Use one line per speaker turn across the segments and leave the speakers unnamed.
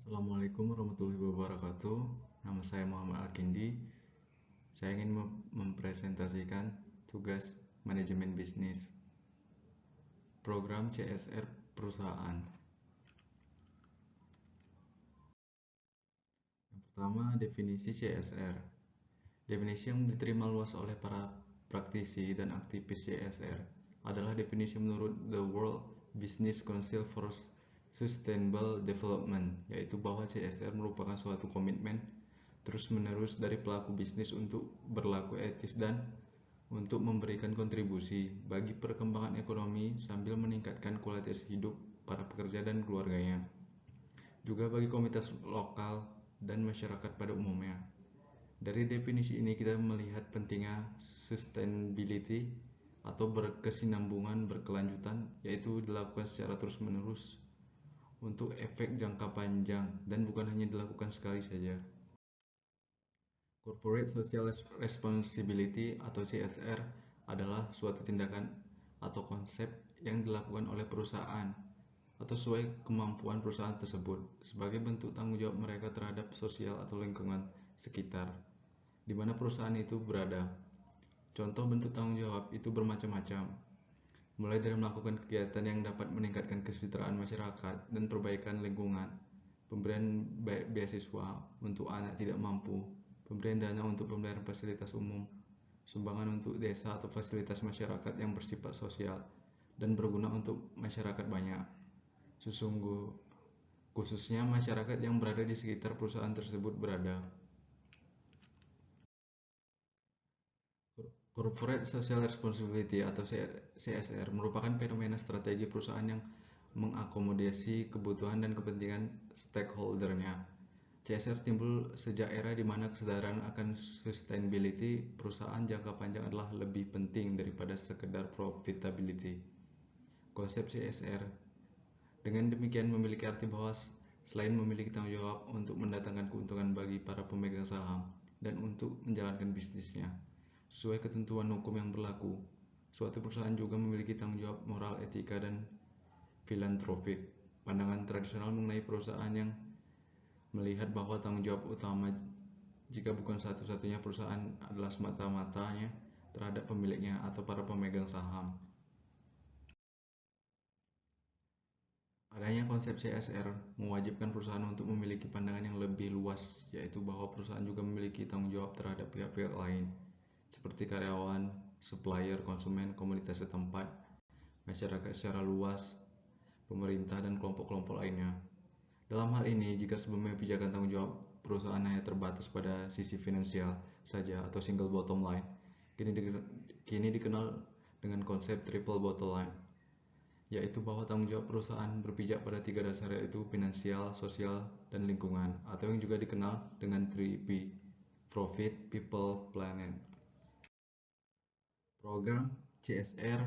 Assalamualaikum warahmatullahi wabarakatuh. Nama saya Muhammad Alkindi. Saya ingin mempresentasikan tugas manajemen bisnis, program CSR perusahaan. Yang pertama, definisi CSR. Definisi yang diterima luas oleh para praktisi dan aktivis CSR adalah definisi menurut The World Business Council for Sustainable Development, yaitu bahwa CSR merupakan suatu komitmen terus-menerus dari pelaku bisnis untuk berlaku etis dan untuk memberikan kontribusi bagi perkembangan ekonomi sambil meningkatkan kualitas hidup para pekerja dan keluarganya, juga bagi komunitas lokal dan masyarakat pada umumnya. Dari definisi ini kita melihat pentingnya sustainability atau berkesinambungan berkelanjutan, yaitu dilakukan secara terus-menerus untuk efek jangka panjang dan bukan hanya dilakukan sekali saja. Corporate Social Responsibility atau CSR adalah suatu tindakan atau konsep yang dilakukan oleh perusahaan atau sesuai kemampuan perusahaan tersebut sebagai bentuk tanggung jawab mereka terhadap sosial atau lingkungan sekitar di mana perusahaan itu berada. Contoh bentuk tanggung jawab itu bermacam-macam, mulai dari melakukan kegiatan yang dapat meningkatkan kesejahteraan masyarakat dan perbaikan lingkungan, pemberian beasiswa untuk anak tidak mampu, pemberian dana untuk pemeliharaan fasilitas umum, sumbangan untuk desa atau fasilitas masyarakat yang bersifat sosial dan berguna untuk masyarakat banyak, khususnya masyarakat yang berada di sekitar perusahaan tersebut berada. Corporate Social Responsibility atau CSR merupakan fenomena strategi perusahaan yang mengakomodasi kebutuhan dan kepentingan stakeholder-nya. CSR timbul sejak era di mana kesadaran akan sustainability perusahaan jangka panjang adalah lebih penting daripada sekedar profitability. Konsep CSR dengan demikian memiliki arti bahwa selain memiliki tanggung jawab untuk mendatangkan keuntungan bagi para pemegang saham dan untuk menjalankan bisnisnya sesuai ketentuan hukum yang berlaku, suatu perusahaan juga memiliki tanggung jawab moral, etika, dan filantropik. Pandangan tradisional mengenai perusahaan yang melihat bahwa tanggung jawab utama jika bukan satu-satunya perusahaan adalah semata-matanya terhadap pemiliknya atau para pemegang saham. Adanya konsep CSR mewajibkan perusahaan untuk memiliki pandangan yang lebih luas, yaitu bahwa perusahaan juga memiliki tanggung jawab terhadap pihak-pihak lain, seperti karyawan, supplier, konsumen, komunitas setempat, masyarakat secara luas, pemerintah, dan kelompok-kelompok lainnya. Dalam hal ini, jika sebelumnya pijakan tanggung jawab perusahaan hanya terbatas pada sisi finansial saja atau single bottom line, kini dikenal dengan konsep triple bottom line, yaitu bahwa tanggung jawab perusahaan berpijak pada tiga dasar, yaitu finansial, sosial, dan lingkungan, atau yang juga dikenal dengan 3P, Profit, People, Planet. Program CSR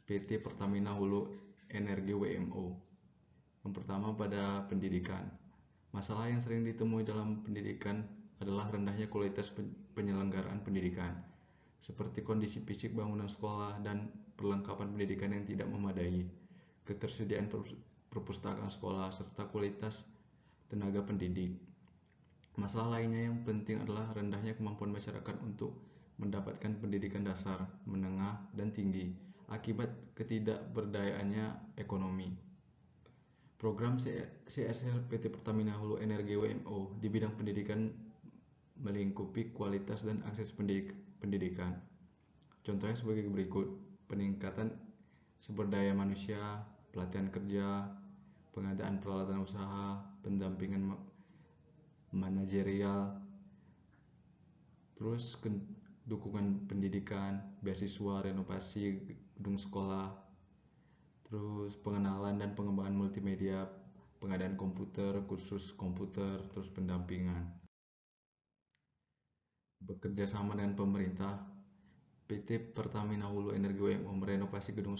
PT Pertamina Hulu Energi WMO. Yang pertama, pada pendidikan. Masalah yang sering ditemui dalam pendidikan adalah rendahnya kualitas penyelenggaraan pendidikan, seperti kondisi fisik bangunan sekolah dan perlengkapan pendidikan yang tidak memadai, ketersediaan perpustakaan sekolah, serta kualitas tenaga pendidik. Masalah lainnya yang penting adalah rendahnya kemampuan masyarakat untuk mendapatkan pendidikan dasar, menengah, dan tinggi akibat ketidakberdayaannya ekonomi. Program CSR PT Pertamina Hulu Energi WMO di bidang pendidikan melingkupi kualitas dan akses pendidikan. Contohnya sebagai berikut: peningkatan sumber daya manusia, pelatihan kerja, pengadaan peralatan usaha, pendampingan manajerial, terus dukungan pendidikan, beasiswa, renovasi gedung sekolah, terus pengenalan dan pengembangan multimedia, pengadaan komputer, kursus komputer, terus pendampingan. Bekerja sama dengan pemerintah, PT Pertamina Hulu Energi WMO merenovasi gedung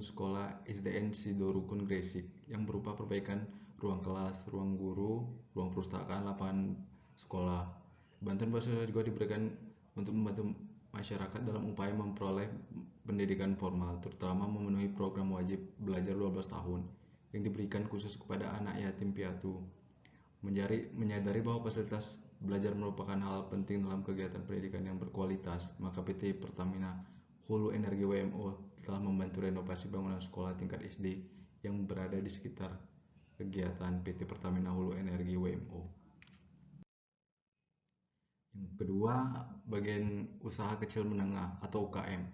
sekolah SDN Sidorukun Gresik yang berupa perbaikan ruang kelas, ruang guru, ruang perpustakaan, lapangan sekolah. Bantuan beasiswa juga diberikan untuk membantu masyarakat dalam upaya memperoleh pendidikan formal, terutama memenuhi program wajib belajar 12 tahun yang diberikan khusus kepada anak yatim piatu. Menyadari bahwa fasilitas belajar merupakan hal penting dalam kegiatan pendidikan yang berkualitas, maka PT Pertamina Hulu Energi WMO telah membantu renovasi bangunan sekolah tingkat SD yang berada di sekitar kegiatan PT Pertamina Hulu Energi WMO. Yang kedua, bagian usaha kecil menengah atau UKM.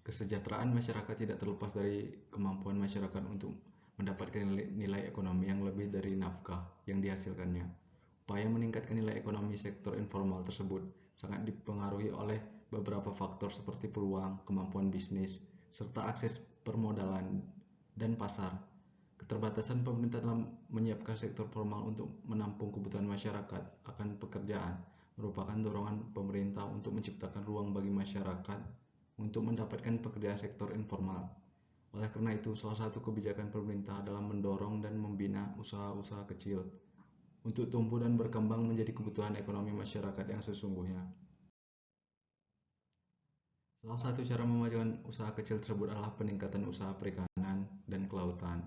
Kesejahteraan masyarakat tidak terlepas dari kemampuan masyarakat untuk mendapatkan nilai ekonomi yang lebih dari nafkah yang dihasilkannya. Upaya meningkatkan nilai ekonomi sektor informal tersebut sangat dipengaruhi oleh beberapa faktor seperti peluang, kemampuan bisnis, serta akses permodalan dan pasar. Keterbatasan pemerintah dalam menyiapkan sektor formal untuk menampung kebutuhan masyarakat akan pekerjaan merupakan dorongan pemerintah untuk menciptakan ruang bagi masyarakat untuk mendapatkan pekerjaan sektor informal. Oleh karena itu, salah satu kebijakan pemerintah adalah mendorong dan membina usaha-usaha kecil untuk tumbuh dan berkembang menjadi kebutuhan ekonomi masyarakat yang sesungguhnya. Salah satu cara memajukan usaha kecil tersebut adalah peningkatan usaha perikanan dan kelautan.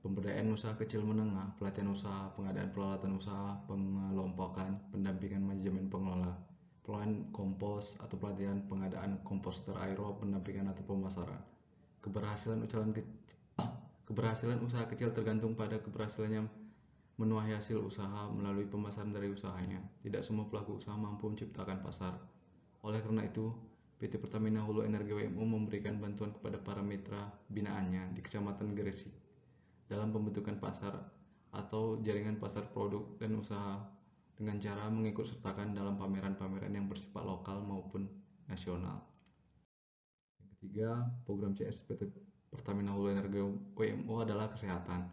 Pemberdayaan usaha kecil menengah, pelatihan usaha, pengadaan peralatan usaha, pengelompokan, pendampingan manajemen pengelola, pengelolaan kompos atau pelatihan pengadaan komposter aerob, pendampingan atau pemasaran. Keberhasilan usaha kecil tergantung pada keberhasilannya menuai hasil usaha melalui pemasaran dari usahanya. Tidak semua pelaku usaha mampu menciptakan pasar. Oleh karena itu, PT Pertamina Hulu Energi WMO memberikan bantuan kepada para mitra binaannya di Kecamatan Gresik dalam pembentukan pasar atau jaringan pasar produk dan usaha dengan cara mengikut sertakan dalam pameran-pameran yang bersifat lokal maupun nasional. Yang ketiga, program CS PT Pertamina Hulu Energi WMO adalah kesehatan.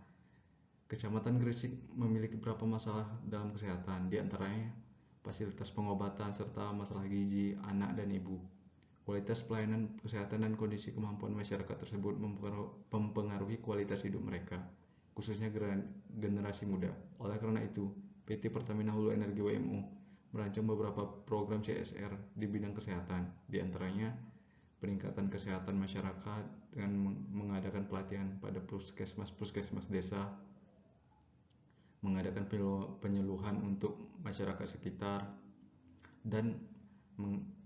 Kecamatan Gresik memiliki beberapa masalah dalam kesehatan, di antaranya fasilitas pengobatan serta masalah gizi anak dan ibu. Kualitas pelayanan kesehatan dan kondisi kemampuan masyarakat tersebut mempengaruhi kualitas hidup mereka, khususnya generasi muda. Oleh karena itu, PT Pertamina Hulu Energi WMO merancang beberapa program CSR di bidang kesehatan, di antaranya peningkatan kesehatan masyarakat dengan mengadakan pelatihan pada puskesmas desa, mengadakan penyuluhan untuk masyarakat sekitar, dan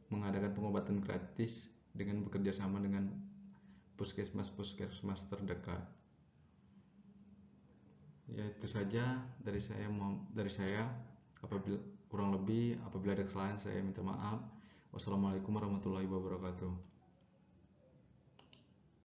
mengadakan pengobatan gratis dengan bekerja sama dengan puskesmas terdekat. Ya, itu saja dari saya. Apabila kurang lebih, apabila ada kesalahan saya minta maaf. Wassalamualaikum warahmatullahi wabarakatuh.